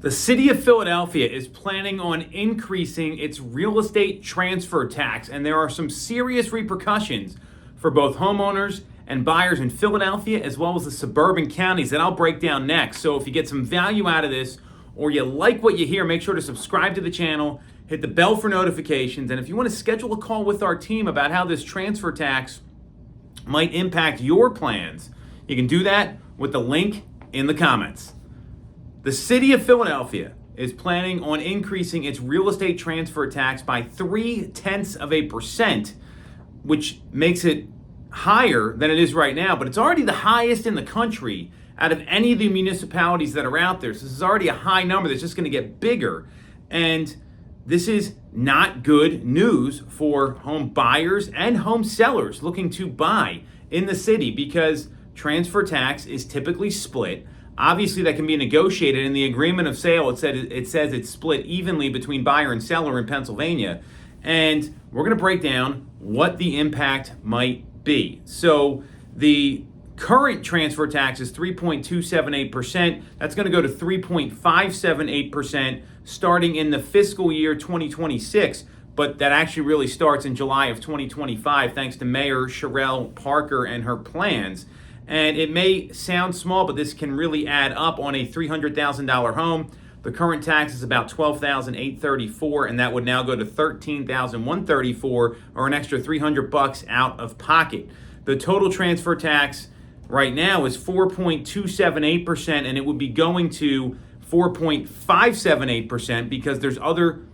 The city of Philadelphia is planning on increasing its real estate transfer tax, and there are some serious repercussions for both homeowners and buyers in Philadelphia as well as the suburban counties that I'll break down next. So if you get some value out of this or you like what you hear, make sure to subscribe to the channel, hit the bell for notifications, and if you want to schedule a call with our team about how this transfer tax might impact your plans, you can do that with the link in the comments. The city of Philadelphia is planning on increasing its real estate transfer tax by 0.3%, which makes it higher than it is right now, but it's already the highest in the country out of any of the municipalities that are out there. So this is already a high number that's just going to get bigger. And this is not good news for home buyers and home sellers looking to buy in the city, because transfer tax is typically split. Obviously, that can be negotiated. In the agreement of sale, it says it's split evenly between buyer and seller in Pennsylvania. And we're going to break down what the impact might be. So the current transfer tax is 3.278%. That's going to go to 3.578% starting in the fiscal year 2026. But that actually really starts in July of 2025, thanks to Mayor Sherelle Parker and her plans. And it may sound small, but this can really add up on a $300,000 home. The current tax is about $12,834, and that would now go to $13,134, or an extra $300 out of pocket. The total transfer tax right now is 4.278%, and it would be going to 4.578% because there's other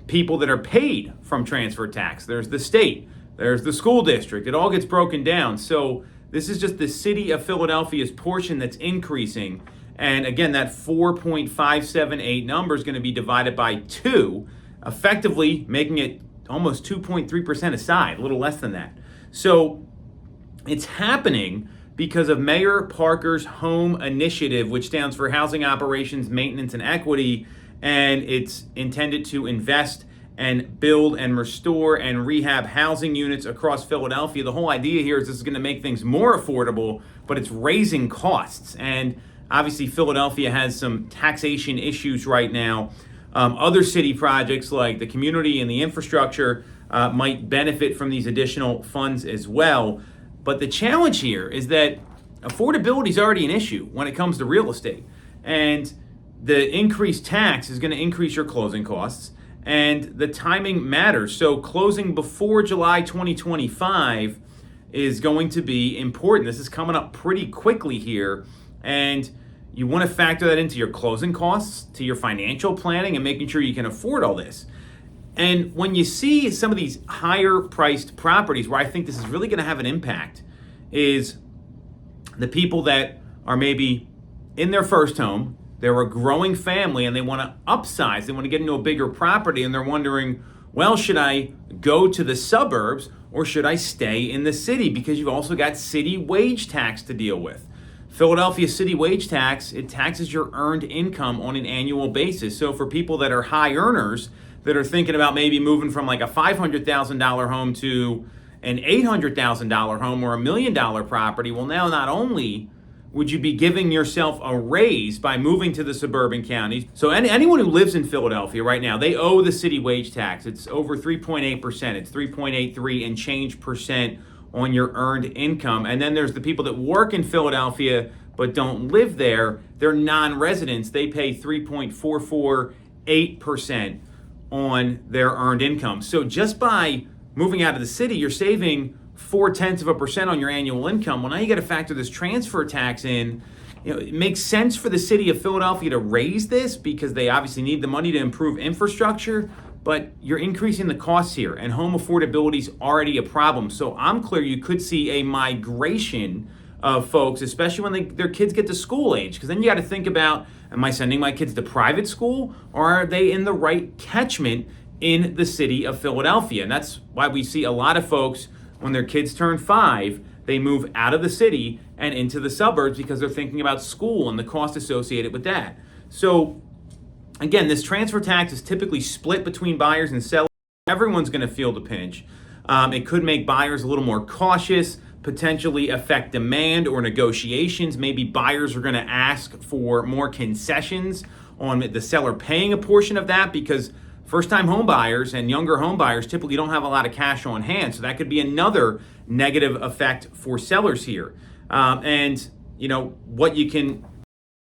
people that are paid from transfer tax. There's the state, there's the school district. It all gets broken down. So this is just the city of Philadelphia's portion that's increasing. And again, that 4.578 number is going to be divided by 2, effectively making it almost 2.3% aside, a little less than that. So it's happening because of Mayor Parker's Home Initiative, which stands for Housing Operations, Maintenance, and Equity. And it's intended to invest and build and restore and rehab housing units across Philadelphia. The whole idea here is this is going to make things more affordable, but it's raising costs. And obviously Philadelphia has some taxation issues right now. Other city projects like the community and the infrastructure might benefit from these additional funds as well. But the challenge here is that affordability is already an issue when it comes to real estate. And the increased tax is going to increase your closing costs. And the timing matters. So closing before July 2025 is going to be important. This is coming up pretty quickly here. And you want to factor that into your closing costs, to your financial planning, and making sure you can afford all this. And when you see some of these higher priced properties, where I think this is really going to have an impact, is the people that are maybe in their first home, they're a growing family and they want to upsize, they want to get into a bigger property, and they're wondering, well, should I go to the suburbs or should I stay in the city? Because you've also got city wage tax to deal with. Philadelphia city wage tax, it taxes your earned income on an annual basis. So for people that are high earners that are thinking about maybe moving from like a $500,000 home to an $800,000 home or $1 million property, well, now not only would you be giving yourself a raise by moving to the suburban counties? So anyone who lives in Philadelphia right now, they owe the city wage tax. It's over 3.8%. It's 3.83 and change percent on your earned income. And then there's the people that work in Philadelphia but don't live there. They're non-residents. They pay 3.448% on their earned income. So just by moving out of the city, you're saving 0.4% on your annual income. Well, now you got to factor this transfer tax in. It makes sense for the city of Philadelphia to raise this because they obviously need the money to improve infrastructure, but you're increasing the costs here, and home affordability is already a problem. So I'm clear you could see a migration of folks, especially when their kids get to school age, because then you got to think about, am I sending my kids to private school, or are they in the right catchment in the city of Philadelphia? And that's why we see a lot of folks, when their kids turn 5, they move out of the city and into the suburbs because they're thinking about school and the cost associated with that. So again, this transfer tax is typically split between buyers and sellers. Everyone's going to feel the pinch. It could make buyers a little more cautious, potentially affect demand or negotiations. Maybe buyers are going to ask for more concessions on the seller paying a portion of that, because first-time home buyers and younger home buyers typically don't have a lot of cash on hand. So that could be another negative effect for sellers here. And what you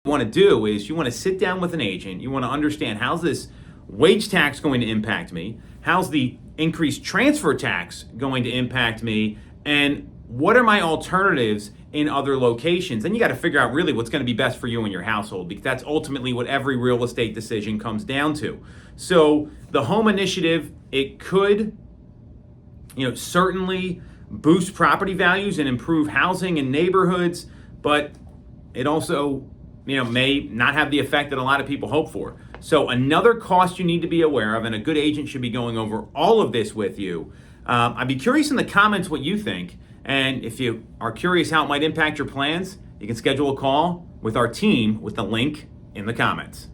want to do is you want to sit down with an agent. You want to understand, how's this wage tax going to impact me? How's the increased transfer tax going to impact me? And what are my alternatives in other locations? Then you got to figure out really what's going to be best for you and your household, because that's ultimately what every real estate decision comes down to. So the home initiative, it could, certainly boost property values and improve housing in neighborhoods, but it also, may not have the effect that a lot of people hope for. So another cost you need to be aware of, and a good agent should be going over all of this with you. I'd be curious in the comments what you think. And if you are curious how it might impact your plans, you can schedule a call with our team with the link in the comments.